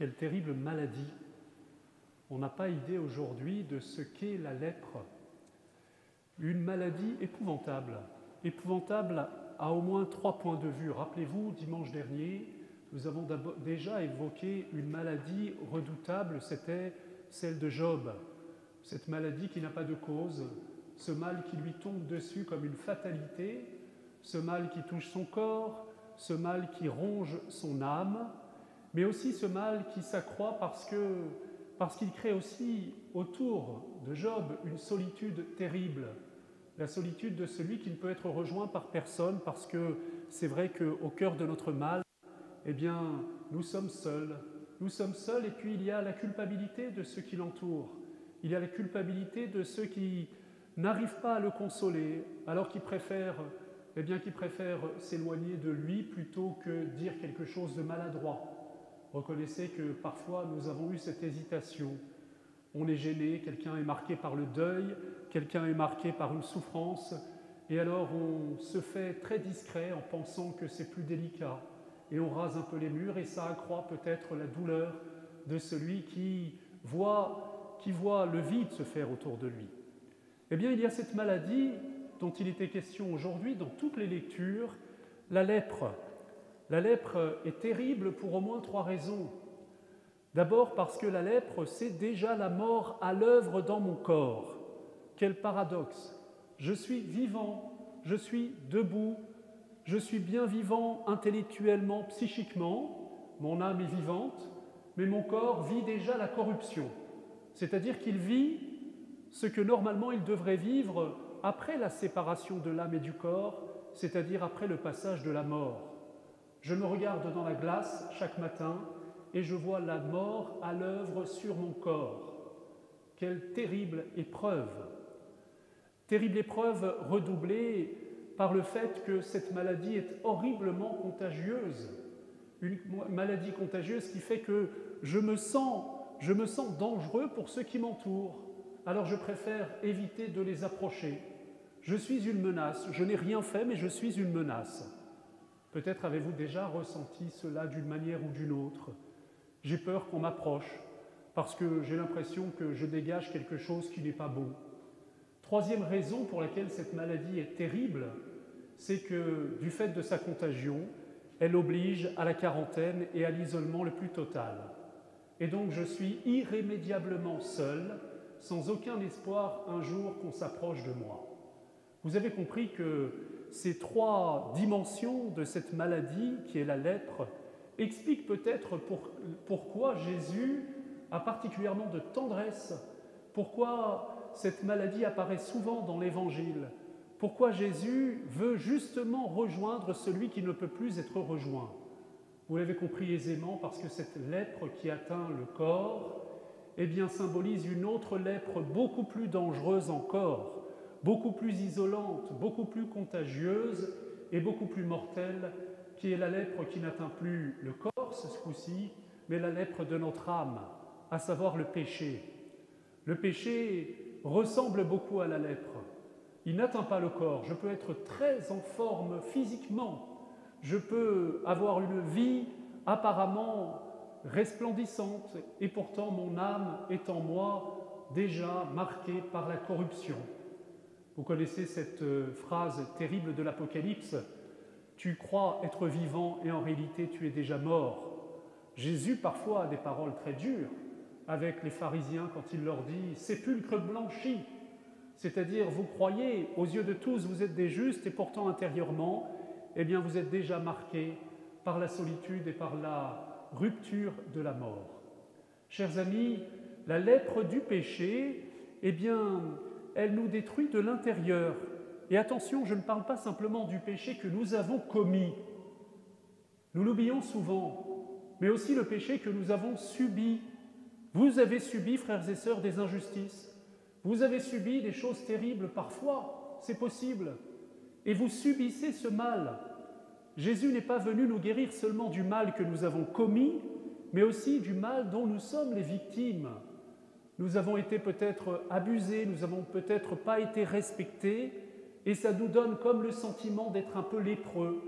Quelle terrible maladie! On n'a pas idée aujourd'hui de ce qu'est la lèpre. Une maladie épouvantable, épouvantable à au moins 3 points de vue. Rappelez-vous, dimanche dernier, nous avons déjà évoqué une maladie redoutable, c'était celle de Job. Cette maladie qui n'a pas de cause, ce mal qui lui tombe dessus comme une fatalité, ce mal qui touche son corps, ce mal qui ronge son âme, mais aussi ce mal qui s'accroît parce qu'il crée aussi autour de Job une solitude terrible, la solitude de celui qui ne peut être rejoint par personne, parce que c'est vrai qu'au cœur de notre mal, eh bien, nous sommes seuls. Nous sommes seuls, et puis il y a la culpabilité de ceux qui l'entourent. Il y a la culpabilité de ceux qui n'arrivent pas à le consoler, alors qu'ils préfèrent s'éloigner de lui plutôt que dire quelque chose de maladroit. Reconnaissez que parfois nous avons eu cette hésitation. On est gêné, quelqu'un est marqué par le deuil, quelqu'un est marqué par une souffrance, et alors on se fait très discret en pensant que c'est plus délicat, et on rase un peu les murs, et ça accroît peut-être la douleur de celui qui voit le vide se faire autour de lui. Eh bien, il y a cette maladie dont il était question aujourd'hui dans toutes les lectures, la lèpre. La lèpre est terrible pour au moins 3 raisons. D'abord parce que la lèpre, c'est déjà la mort à l'œuvre dans mon corps. Quel paradoxe! Je suis vivant, je suis debout, je suis bien vivant intellectuellement, psychiquement, mon âme est vivante, mais mon corps vit déjà la corruption. C'est-à-dire qu'il vit ce que normalement il devrait vivre après la séparation de l'âme et du corps, c'est-à-dire après le passage de la mort. Je me regarde dans la glace chaque matin et je vois la mort à l'œuvre sur mon corps. Quelle terrible épreuve! Terrible épreuve redoublée par le fait que cette maladie est horriblement contagieuse. Une maladie contagieuse qui fait que je me sens dangereux pour ceux qui m'entourent. Alors je préfère éviter de les approcher. Je suis une menace. Je n'ai rien fait, mais je suis une menace. Peut-être avez-vous déjà ressenti cela d'une manière ou d'une autre. J'ai peur qu'on m'approche parce que j'ai l'impression que je dégage quelque chose qui n'est pas bon. Troisième raison pour laquelle cette maladie est terrible, c'est que du fait de sa contagion, elle oblige à la quarantaine et à l'isolement le plus total. Et donc je suis irrémédiablement seul, sans aucun espoir un jour qu'on s'approche de moi. Vous avez compris que ces 3 dimensions de cette maladie, qui est la lèpre, expliquent peut-être pourquoi Jésus a particulièrement de tendresse, pourquoi cette maladie apparaît souvent dans l'Évangile, pourquoi Jésus veut justement rejoindre celui qui ne peut plus être rejoint. Vous l'avez compris aisément, parce que cette lèpre qui atteint le corps, eh bien, symbolise une autre lèpre beaucoup plus dangereuse encore, beaucoup plus isolante, beaucoup plus contagieuse et beaucoup plus mortelle, qui est la lèpre qui n'atteint plus le corps, ce coup-ci, mais la lèpre de notre âme, à savoir le péché. Le péché ressemble beaucoup à la lèpre. Il n'atteint pas le corps. Je peux être très en forme physiquement. Je peux avoir une vie apparemment resplendissante, et pourtant mon âme est en moi déjà marquée par la corruption. Vous connaissez cette phrase terrible de l'Apocalypse, « Tu crois être vivant et en réalité tu es déjà mort ». Jésus parfois a des paroles très dures avec les pharisiens quand il leur dit « Sépulcre blanchi », c'est-à-dire vous croyez, aux yeux de tous vous êtes des justes et pourtant intérieurement, eh bien vous êtes déjà marqués par la solitude et par la rupture de la mort. Chers amis, la lèpre du péché, eh bien, elle nous détruit de l'intérieur. Et attention, je ne parle pas simplement du péché que nous avons commis. Nous l'oublions souvent, mais aussi le péché que nous avons subi. Vous avez subi, frères et sœurs, des injustices. Vous avez subi des choses terribles parfois, c'est possible. Et vous subissez ce mal. Jésus n'est pas venu nous guérir seulement du mal que nous avons commis, mais aussi du mal dont nous sommes les victimes. Nous avons été peut-être abusés, nous n'avons peut-être pas été respectés, et ça nous donne comme le sentiment d'être un peu lépreux,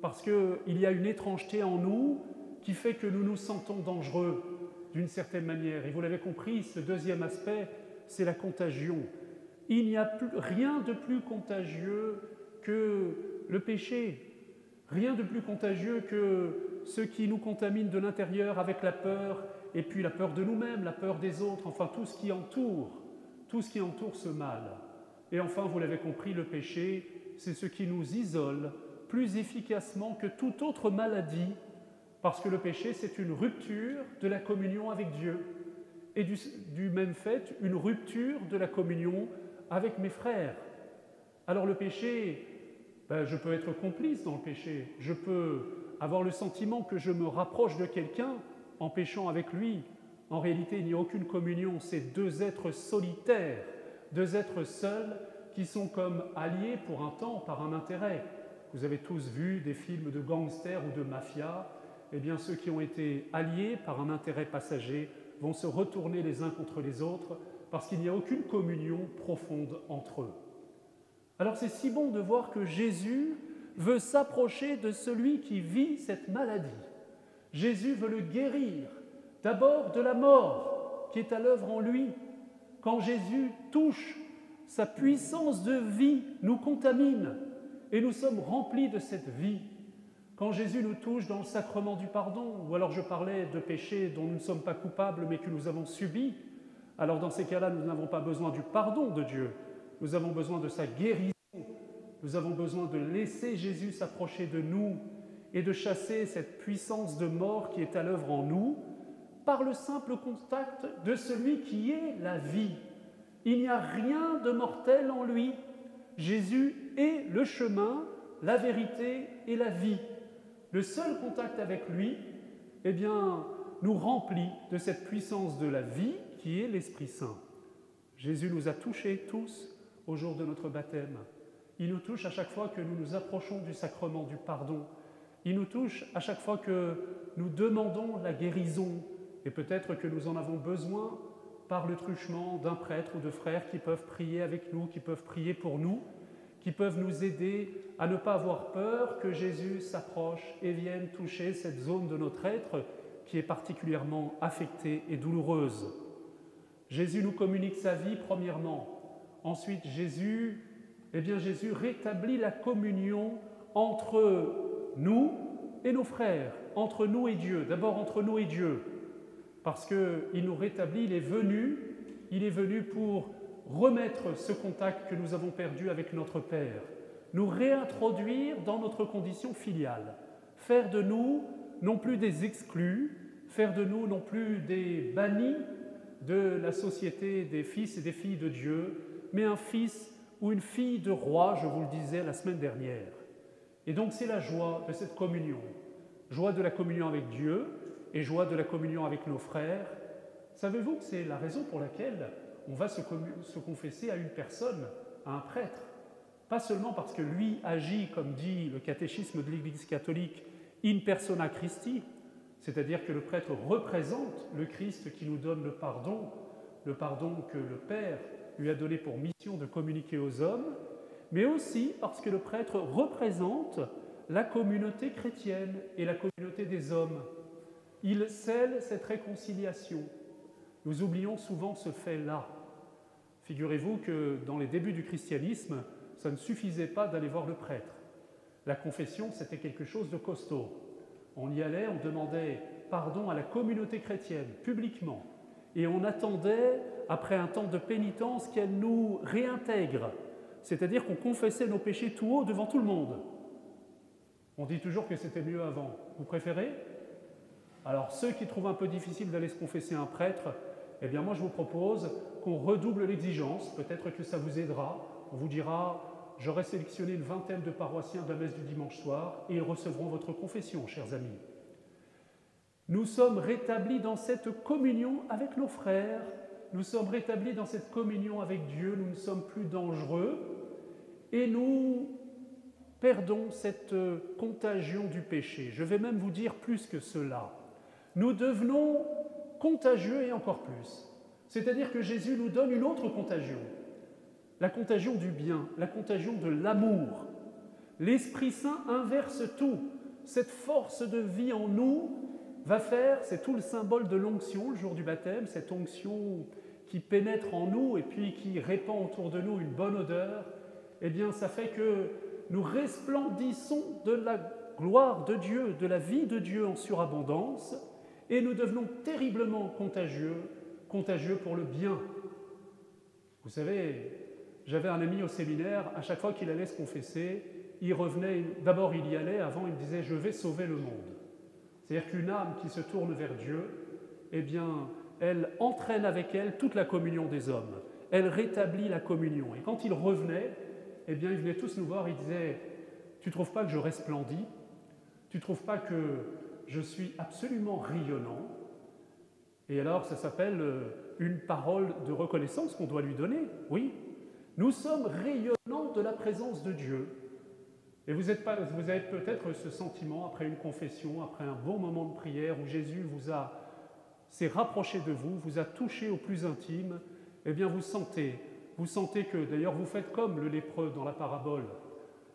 parce qu'il y a une étrangeté en nous qui fait que nous nous sentons dangereux. d'une certaine manière. Et vous l'avez compris, ce deuxième aspect, c'est la contagion. Il n'y a rien de plus contagieux que le péché, rien de plus contagieux que ce qui nous contamine de l'intérieur avec la peur, et puis la peur de nous-mêmes, la peur des autres, enfin tout ce qui entoure ce mal. Et enfin, vous l'avez compris, le péché, c'est ce qui nous isole plus efficacement que toute autre maladie, parce que le péché, c'est une rupture de la communion avec Dieu. Et du même fait, une rupture de la communion avec mes frères. Alors le péché, je peux être complice dans le péché, je peux avoir le sentiment que je me rapproche de quelqu'un en péchant avec lui. En réalité, il n'y a aucune communion, c'est deux êtres solitaires, deux êtres seuls qui sont comme alliés pour un temps par un intérêt. Vous avez tous vu des films de gangsters ou de mafia. Eh bien, ceux qui ont été alliés par un intérêt passager vont se retourner les uns contre les autres parce qu'il n'y a aucune communion profonde entre eux. Alors c'est si bon de voir que Jésus veut s'approcher de celui qui vit cette maladie. Jésus veut le guérir, d'abord de la mort qui est à l'œuvre en lui. Quand Jésus touche, sa puissance de vie nous contamine et nous sommes remplis de cette vie. Quand Jésus nous touche dans le sacrement du pardon, ou alors je parlais de péchés dont nous ne sommes pas coupables mais que nous avons subis, alors dans ces cas-là, nous n'avons pas besoin du pardon de Dieu, nous avons besoin de sa guérison, nous avons besoin de laisser Jésus s'approcher de nous et de chasser cette puissance de mort qui est à l'œuvre en nous par le simple contact de celui qui est la vie. Il n'y a rien de mortel en lui. Jésus est le chemin, la vérité et la vie. Le seul contact avec lui, nous remplit de cette puissance de la vie qui est l'Esprit Saint. Jésus nous a touchés tous au jour de notre baptême. Il nous touche à chaque fois que nous nous approchons du sacrement du pardon. Il nous touche à chaque fois que nous demandons la guérison. Et peut-être que nous en avons besoin par le truchement d'un prêtre ou de frères qui peuvent prier avec nous, qui peuvent prier pour nous, qui peuvent nous aider à ne pas avoir peur que Jésus s'approche et vienne toucher cette zone de notre être qui est particulièrement affectée et douloureuse. Jésus nous communique sa vie, premièrement. Ensuite, Jésus rétablit la communion entre nous et nos frères, entre nous et Dieu. D'abord entre nous et Dieu, parce qu'il nous rétablit, il est venu pour remettre ce contact que nous avons perdu avec notre Père, nous réintroduire dans notre condition filiale, faire de nous non plus des exclus, faire de nous non plus des bannis de la société des fils et des filles de Dieu, mais un fils ou une fille de roi, je vous le disais la semaine dernière. Et donc c'est la joie de cette communion, joie de la communion avec Dieu et joie de la communion avec nos frères. Savez-vous que c'est la raison pour laquelle on va se confesser à une personne, à un prêtre, pas seulement parce que lui agit, comme dit le catéchisme de l'Église catholique, in persona Christi, c'est-à-dire que le prêtre représente le Christ qui nous donne le pardon que le Père lui a donné pour mission de communiquer aux hommes, mais aussi parce que le prêtre représente la communauté chrétienne et la communauté des hommes. Il scelle cette réconciliation. Nous oublions souvent ce fait-là. Figurez-vous que dans les débuts du christianisme, ça ne suffisait pas d'aller voir le prêtre. La confession, c'était quelque chose de costaud. On y allait, on demandait pardon à la communauté chrétienne, publiquement. Et on attendait, après un temps de pénitence, qu'elle nous réintègre. C'est-à-dire qu'on confessait nos péchés tout haut devant tout le monde. On dit toujours que c'était mieux avant. Vous préférez ? Alors, ceux qui trouvent un peu difficile d'aller se confesser à un prêtre, moi je vous propose qu'on redouble l'exigence, peut-être que ça vous aidera. On vous dira, j'aurai sélectionné une vingtaine de paroissiens de la messe du dimanche soir et ils recevront votre confession, chers amis. Nous sommes rétablis dans cette communion avec nos frères, nous sommes rétablis dans cette communion avec Dieu, nous ne sommes plus dangereux et nous perdons cette contagion du péché. Je vais même vous dire plus que cela. Nous devenons contagieux et encore plus. C'est-à-dire que Jésus nous donne une autre contagion, la contagion du bien, la contagion de l'amour. L'Esprit Saint inverse tout. Cette force de vie en nous va faire, c'est tout le symbole de l'onction, le jour du baptême, cette onction qui pénètre en nous et puis qui répand autour de nous une bonne odeur, eh bien ça fait que nous resplendissons de la gloire de Dieu, de la vie de Dieu en surabondance, et nous devenons terriblement contagieux pour le bien. Vous savez, j'avais un ami au séminaire, à chaque fois qu'il allait se confesser, il revenait, d'abord il y allait, avant il disait « je vais sauver le monde ». C'est-à-dire qu'une âme qui se tourne vers Dieu, eh bien, elle entraîne avec elle toute la communion des hommes. Elle rétablit la communion. Et quand il revenait, eh bien, ils venaient tous nous voir, ils disaient « tu ne trouves pas que je resplendis? Tu ne trouves pas que je suis absolument rayonnant ?» Et alors, ça s'appelle une parole de reconnaissance qu'on doit lui donner. Oui, nous sommes rayonnants de la présence de Dieu. Et vous avez peut-être ce sentiment, après une confession, après un bon moment de prière, où Jésus s'est rapproché de vous, vous a touché au plus intime, eh bien vous sentez que, d'ailleurs vous faites comme le lépreux dans la parabole,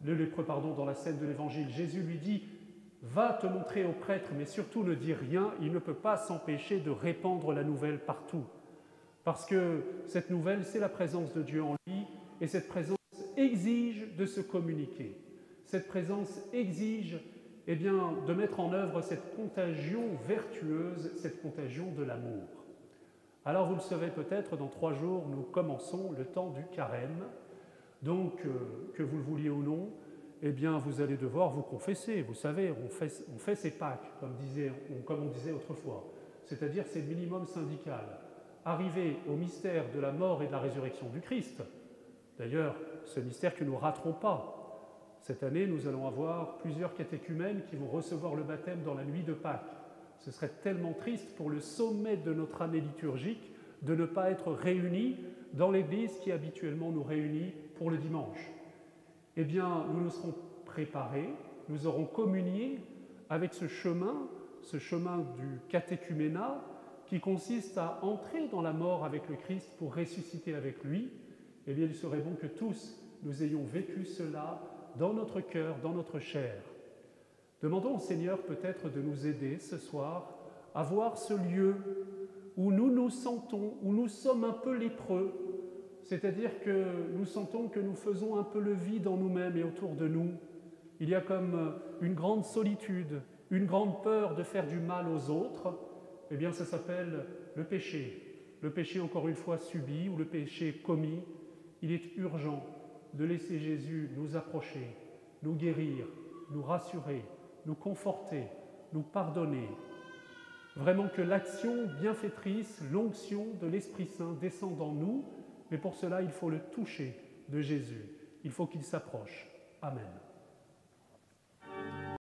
dans la scène de l'Évangile. Jésus lui dit « va te montrer au prêtre, mais surtout ne dis rien, il ne peut pas s'empêcher de répandre la nouvelle partout. » Parce que cette nouvelle, c'est la présence de Dieu en lui, et cette présence exige de se communiquer. Cette présence exige eh bien, de mettre en œuvre cette contagion vertueuse, cette contagion de l'amour. Alors vous le savez peut-être, dans 3 jours, nous commençons le temps du carême. Donc, que vous le vouliez ou non, eh bien, vous allez devoir vous confesser. Vous savez, on fait ces Pâques, comme on disait autrefois. C'est-à-dire, c'est le minimum syndical. Arriver au mystère de la mort et de la résurrection du Christ. D'ailleurs, ce mystère que nous ne raterons pas. Cette année, nous allons avoir plusieurs catéchumènes qui vont recevoir le baptême dans la nuit de Pâques. Ce serait tellement triste pour le sommet de notre année liturgique de ne pas être réunis dans l'Église qui habituellement nous réunit pour le dimanche. Eh bien, nous nous serons préparés, nous aurons communié avec ce chemin du catéchuménat qui consiste à entrer dans la mort avec le Christ pour ressusciter avec lui. Eh bien, il serait bon que tous nous ayons vécu cela dans notre cœur, dans notre chair. Demandons au Seigneur peut-être de nous aider ce soir à voir ce lieu où nous nous sentons, où nous sommes un peu lépreux, c'est-à-dire que nous sentons que nous faisons un peu le vide en nous-mêmes et autour de nous. Il y a comme une grande solitude, une grande peur de faire du mal aux autres. Eh bien, ça s'appelle le péché. Le péché, encore une fois, subi ou le péché commis. Il est urgent de laisser Jésus nous approcher, nous guérir, nous rassurer, nous conforter, nous pardonner. Vraiment que l'action bienfaitrice, l'onction de l'Esprit Saint descende en nous, mais pour cela, il faut le toucher de Jésus. Il faut qu'il s'approche. Amen.